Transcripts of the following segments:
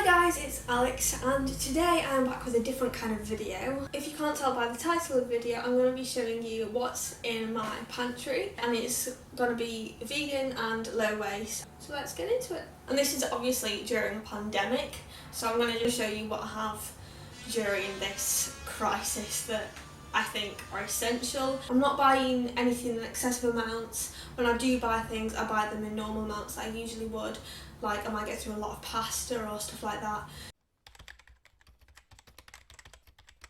guys, it's Alex and today I am back with a different kind of video. If you can't tell by the title of the video, I'm going to be showing you what's in my pantry and it's going to be vegan and low waste. So let's get into it. And this is obviously during a pandemic, so I'm going to just show you what I have during this crisis that I think are essential. I'm not buying anything in excessive amounts. When I do buy things, I buy them in normal amounts that I usually would. Like I might get through a lot of pasta or stuff like that.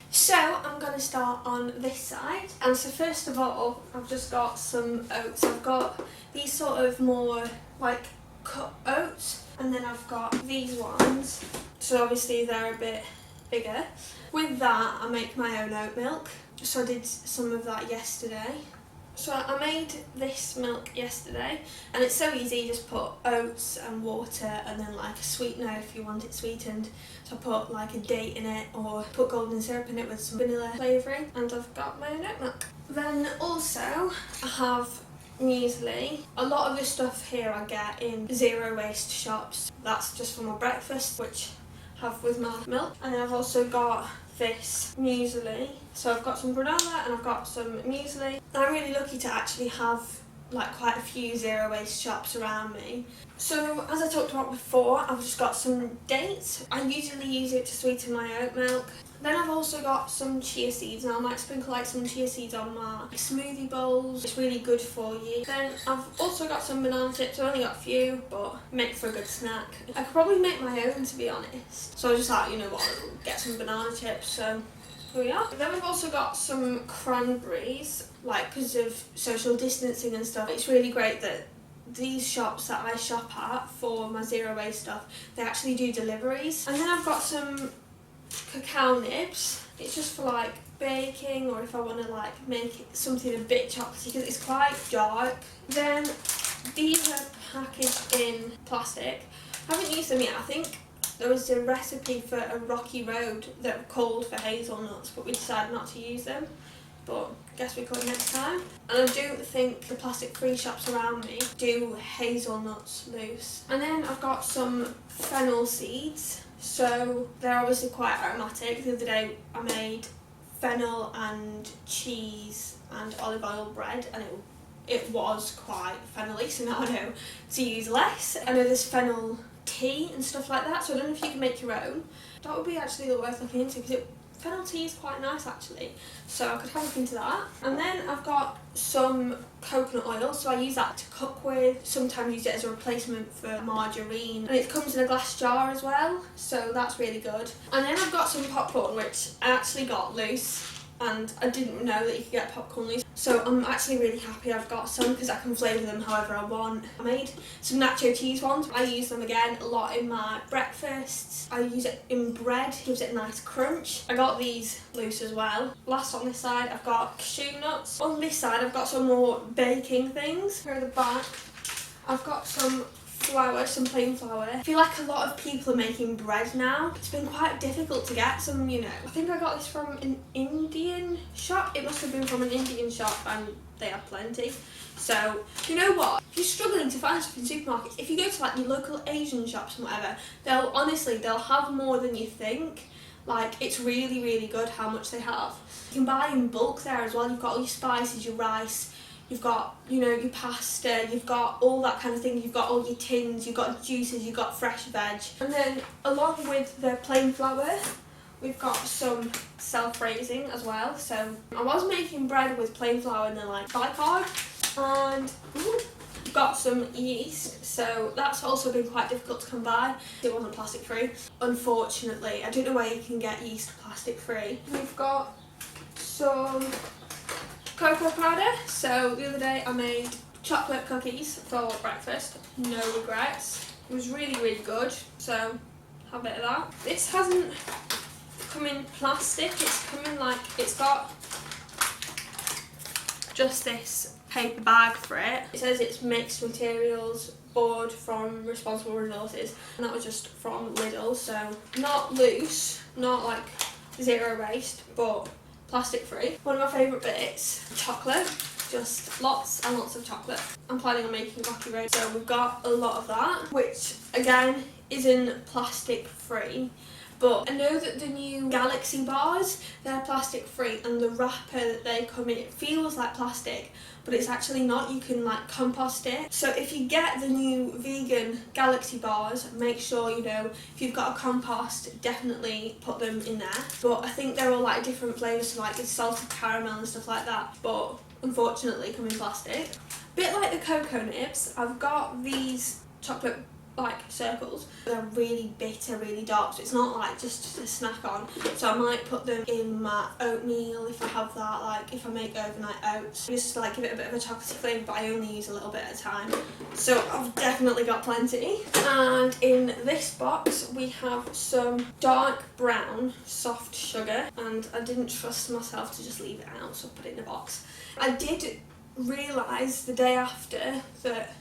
So I'm going to start on this side. And so first of all, I've just got some oats. I've got these sort of more like cut oats, and then I've got these ones. So obviously they're a bit bigger. With that, I make my own oat milk. So I did some of that yesterday. So I made this milk yesterday and it's so easy. You just put oats and water and then like a sweetener if you want it sweetened. So I put like a date in it or put golden syrup in it with some vanilla flavouring, and I've got my own oat milk. Then also I have muesli. A lot of the stuff here I get in zero waste shops. That's just for my breakfast, which I have with my milk. And then I've also got this muesli. So I've got some granola and I've got some muesli. I'm really lucky to actually have like quite a few zero waste shops around me. So as I talked about before, I've just got some dates. I usually use it to sweeten my oat milk. Then I've also got some chia seeds, and I might sprinkle like some chia seeds on my smoothie bowls. It's really good for you. Then I've also got some banana chips. I've only got a few, but make for a good snack. I could probably make my own, to be honest. So I just like, you know what, get some banana chips. So here we are. Then we've also got some cranberries, like because of social distancing and stuff. It's really great that these shops that I shop at for my zero waste stuff, they actually do deliveries. And then I've got some cacao nibs. It's just for like baking, or if I want to like make something a bit chocolatey because it's quite dark. Then these are packaged in plastic. I haven't used them yet. I think there was a recipe for a rocky road that called for hazelnuts, but we decided not to use them. But I guess we could next time. And I do think the plastic free shops around me do hazelnuts loose. And then I've got some fennel seeds. So they're obviously quite aromatic. The other day I made fennel and cheese and olive oil bread, and it was quite fennelly, so now I know to use less. I know there's fennel tea and stuff like that, so I don't know if you can make your own. That would be actually worth looking into, because fennel tea is quite nice actually, so I could have a look into that. And then I've got some coconut oil, so I use that to cook with. Sometimes use it as a replacement for margarine, and it comes in a glass jar as well, so that's really good. And then I've got some popcorn, which I actually got loose, and I didn't know that you could get popcorn loose. So I'm actually really happy I've got some, because I can flavour them however I want. I made some nacho cheese ones. I use them again a lot in my breakfasts. I use it in bread, gives it a nice crunch. I got these loose as well. Last on this side I've got cashew nuts. On this side I've got some more baking things. Here at the back I've got some flour, some plain flour. I feel like a lot of people are making bread now. It's been quite difficult to get some, you know. I think I got this from an Indian shop. It must have been from an Indian shop, and they have plenty. So, you know what? If you're struggling to find stuff in supermarkets, if you go to like your local Asian shops and whatever, they'll have more than you think. Like, it's really, really good how much they have. You can buy in bulk there as well. You've got all your spices, your rice, you've got, you know, your pasta, you've got all that kind of thing, you've got all your tins, you've got juices, you've got fresh veg. And then along with the plain flour, we've got some self-raising as well. So I was making bread with plain flour and then like bicarb, and got some yeast, so that's also been quite difficult to come by. It wasn't plastic free, unfortunately. I don't know where you can get yeast plastic free. We've got some cocoa powder. So the other day I made chocolate cookies for breakfast, no regrets. It was really, really good, so have a bit of that. This hasn't come in plastic, it's come in like, it's got just this paper bag for it. It says it's mixed materials, board from responsible resources, and that was just from Lidl, so not loose, not like zero waste, but plastic free. One of my favourite bits, chocolate. Just lots and lots of chocolate. I'm planning on making rocky road, so we've got a lot of that, which again isn't plastic free, but I know that the new Galaxy bars, they're plastic free, and the wrapper that they come in, it feels like plastic, but it's actually not. You can like compost it. So if you get the new vegan Galaxy bars, make sure, you know, if you've got a compost, definitely put them in there. But I think they're all like different flavours, so like it's salted caramel and stuff like that, but unfortunately come in plastic. Bit like the cocoa nibs, I've got these chocolate like circles. They're really bitter, really dark, so it's not like just a snack on. So I might put them in my oatmeal if I have that, like if I make overnight oats, just to like give it a bit of a chocolatey flavour, but I only use a little bit at a time. So I've definitely got plenty. And in this box we have some dark brown soft sugar, and I didn't trust myself to just leave it out, so I put it in a box. I did realise the day after that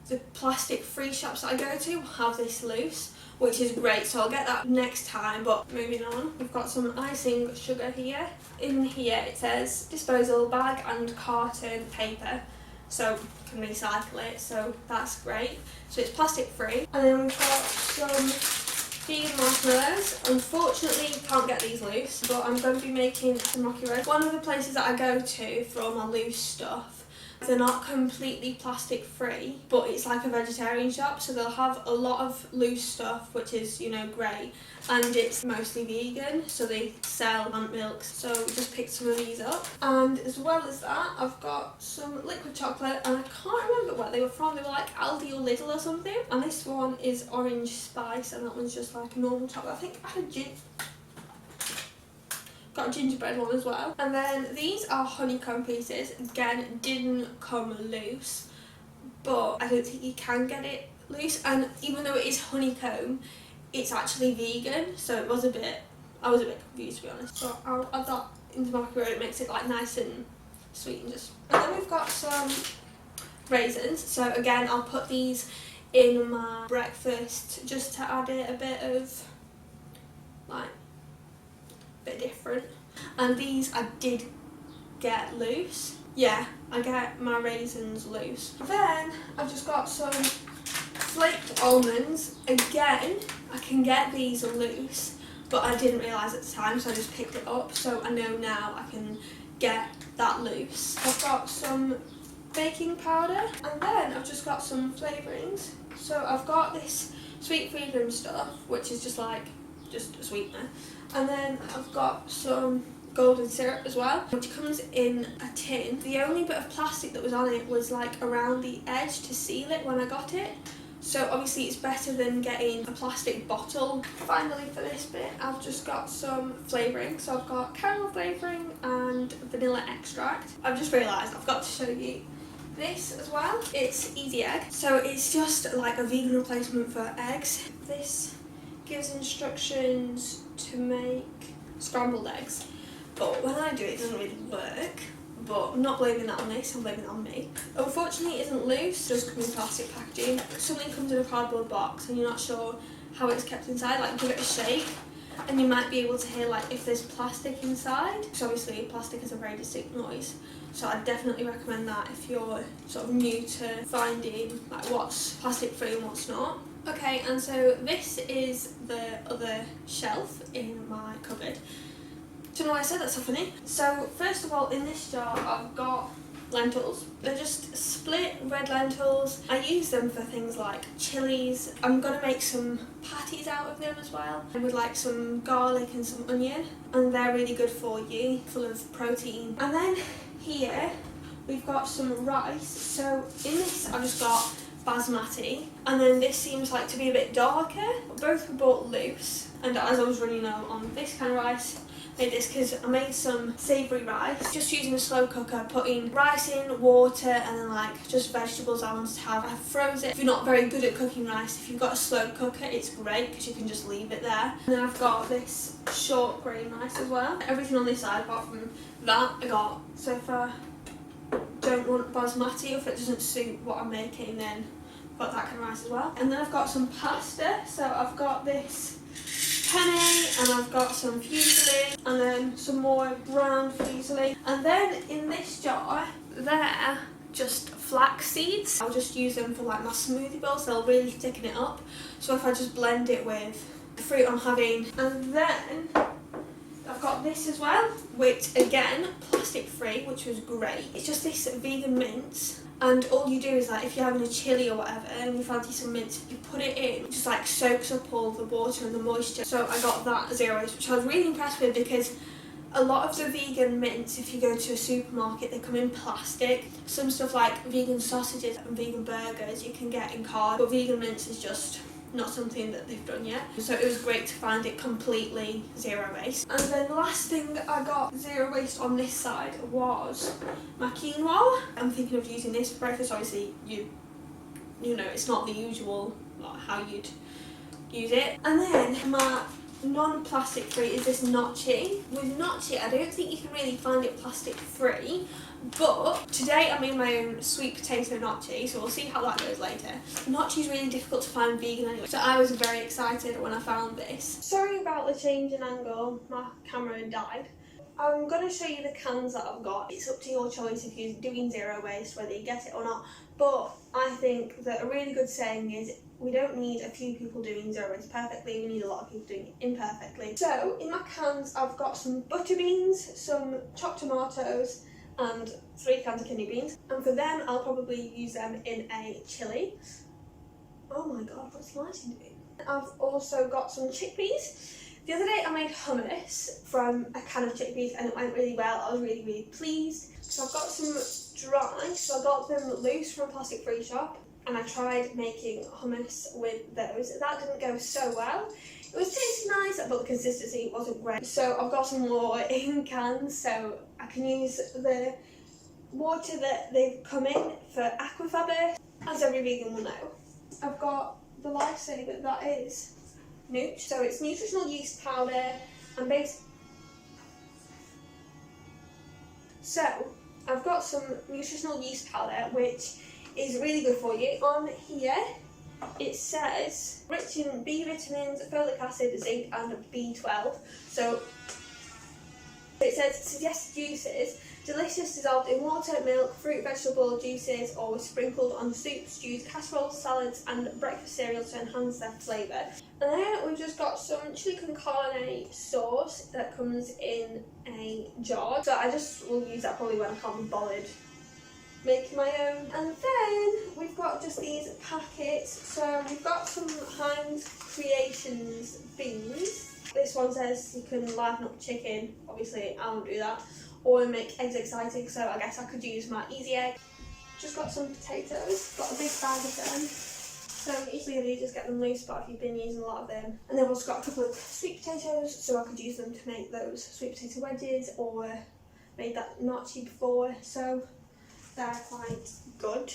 the plastic free shops that I go to have this loose, which is great, so I'll get that next time. But moving on, we've got some icing sugar here. In here it says disposal bag and carton paper, so you can recycle it, so that's great. So it's plastic free. And then we've got some vegan marshmallows. Unfortunately you can't get these loose, but I'm going to be making some Rocky Road. One of the places that I go to for all my loose stuff, they're not completely plastic free, but it's like a vegetarian shop, so they'll have a lot of loose stuff, which is, you know, great, and it's mostly vegan, so they sell plant milks. So we just picked some of these up. And as well as that, I've got some liquid chocolate, and I can't remember where they were from. They were like Aldi or Lidl or something. And this one is orange spice, and that one's just like a normal chocolate. I think I had got a gingerbread one as well. And then these are honeycomb pieces. Again, didn't come loose, but I don't think you can get it loose. And even though it is honeycomb, it's actually vegan, so I was a bit confused, to be honest. So I'll add that into my macaroni. It makes it like nice and sweet and just. And then we've got some raisins. So again, I'll put these in my breakfast just to add it a bit of like bit different. And these I did get loose. Yeah, I get my raisins loose. Then I've just got some flaked almonds. Again, I can get these loose, but I didn't realise at the time, so I just picked it up. So I know now I can get that loose. I've got some baking powder, and then I've just got some flavourings. So I've got this Sweet Freedom stuff, which is just like a sweetener. And then I've got some golden syrup as well, which comes in a tin. The only bit of plastic that was on it was like around the edge to seal it when I got it. So obviously it's better than getting a plastic bottle. Finally for this bit, I've just got some flavouring. So I've got caramel flavouring and vanilla extract. I've just realised I've got to show you this as well. It's Easy Egg. So it's just like a vegan replacement for eggs. This gives instructions to make scrambled eggs, but when I do it, it doesn't really work. But I'm not blaming that on this, I'm blaming it on me. Unfortunately it isn't loose, it does come in plastic packaging. If something comes in a cardboard box and you're not sure how it's kept inside, like give it a shake and you might be able to hear like if there's plastic inside, because obviously plastic is a very distinct noise. So I definitely recommend that if you're sort of new to finding like what's plastic free and what's not. Okay, and so this is the other shelf in my cupboard. Do you know why I said that's so funny? So first of all, in this jar I've got lentils. They're just split red lentils. I use them for things like chilies. I'm gonna make some patties out of them as well, and with like some garlic and some onion, and they're really good for you, full of protein. And then here we've got some rice. So in this I've just got basmati, and then this seems like to be a bit darker. Both were bought loose, and as I was running low on this kind of rice, I made this because I made some savoury rice, just using a slow cooker, putting rice in, water, and then like just vegetables I wanted to have. I froze it. If you're not very good at cooking rice, if you've got a slow cooker, it's great because you can just leave it there. And then I've got this short grain rice as well. Everything on this side apart from that I got. So if I don't want basmati, or if it doesn't suit what I'm making, then I've got that kind of rice as well. And then I've got some pasta. So I've got this penne, and I've got some fusilli, and then some more brown fusilli. And then in this jar there just flax seeds. I'll just use them for like my smoothie bowls, they'll really thicken it up. So if I just blend it with the fruit I'm having. And then I've got this as well, which again, plastic free, which was great. It's just this vegan mince, and all you do is like if you're having a chili or whatever and you fancy some mince, you put it in, it just like soaks up all the water and the moisture. So I got that zero waste, which I was really impressed with, because a lot of the vegan mints, if you go to a supermarket, they come in plastic. Some stuff like vegan sausages and vegan burgers you can get in card, but vegan mints is just not something that they've done yet. So it was great to find it completely zero waste. And then the last thing I got zero waste on this side was my quinoa. I'm thinking of using this for breakfast. Obviously you know it's not the usual like how you'd use it. And then my non-plastic free is this gnocchi. With gnocchi, I don't think you can really find it plastic free, but today I made my own sweet potato gnocchi, so we'll see how that goes later. Gnocchi is really difficult to find vegan anyway, so I was very excited when I found this. Sorry about the change in angle, my camera died. I'm going to show you the cans that I've got. It's up to your choice if you're doing zero waste, whether you get it or not, but I think that a really good saying is we don't need a few people doing zero waste perfectly, we need a lot of people doing it imperfectly. So in my cans I've got some butter beans, some chopped tomatoes and 3 cans of kidney beans, and for them I'll probably use them in a chilli. Oh my god, what's the lighting doing? I've also got some chickpeas. The other day I made hummus from a can of chickpeas and it went really well. I was really pleased. So I've got some dry, so I got them loose from a plastic free shop, and I tried making hummus with those. That didn't go so well. It was tasting nice, but the consistency wasn't great. So I've got some more in cans, so I can use the water that they've come in for aquafaba, as every vegan will know. I've got the lifesaver, that is Nooch. So it's nutritional yeast powder and base. So I've got some nutritional yeast powder, which is really good for you. On here it says rich in B vitamins, folic acid, zinc and B12. So it says suggested uses: delicious dissolved in water, milk, fruit, vegetable juices, or sprinkled on soup, stews, casseroles, salads and breakfast cereals to enhance their flavour. And then we've just got some chili con carne sauce that comes in a jar. So I just will use that probably when I can't be bothered making my own. And then we've got just these packets. So we've got some Heinz Creations beans. This one says you can liven up chicken. Obviously I won't do that. Or make eggs exciting, so I guess I could use my easy egg. Just got some potatoes, got a big bag of them. So usually I do just get them loose, but I've been using a lot of them. And then I've also got a couple of sweet potatoes, so I could use them to make those sweet potato wedges, or made that gnocchi before, so they're quite good.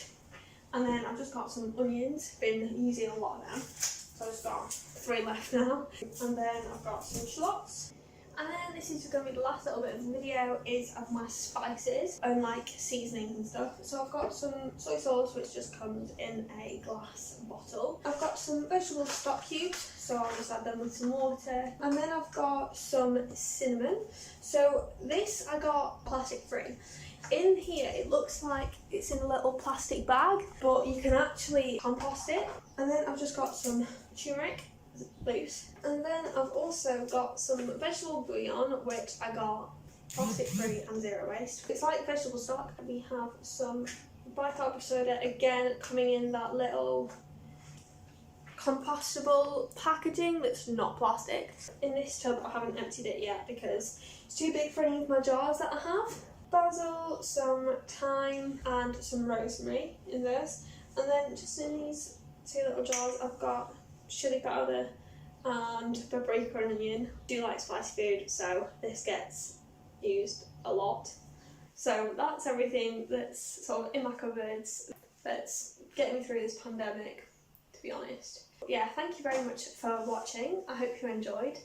And then I've just got some onions, been using a lot of them, so I've just got 3 left now. And then I've got some shallots. And then this is just going to be the last little bit of the video is of my spices and like seasonings and stuff. So I've got some soy sauce, which just comes in a glass bottle. I've got some vegetable stock cubes, so I'll just add them with some water. And then I've got some cinnamon. So this I got plastic free. In here it looks like it's in a little plastic bag, but you can actually compost it. And then I've just got some turmeric loose, and then I've also got some vegetable bouillon, which I got plastic free and zero waste. It's like vegetable stock. We have some bicarb soda, again coming in that little compostable packaging that's not plastic. In this tub I haven't emptied it yet because it's too big for any of my jars that I have. Basil, some thyme and some rosemary in this, and then just in these 2 little jars I've got chili powder and paprika and onion. I do like spicy food, so this gets used a lot. So that's everything that's sort of in my cupboards that's getting me through this pandemic, to be honest. Yeah, thank you very much for watching. I hope you enjoyed.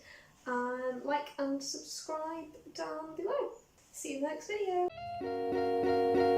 Like and subscribe down below. See you in the next video.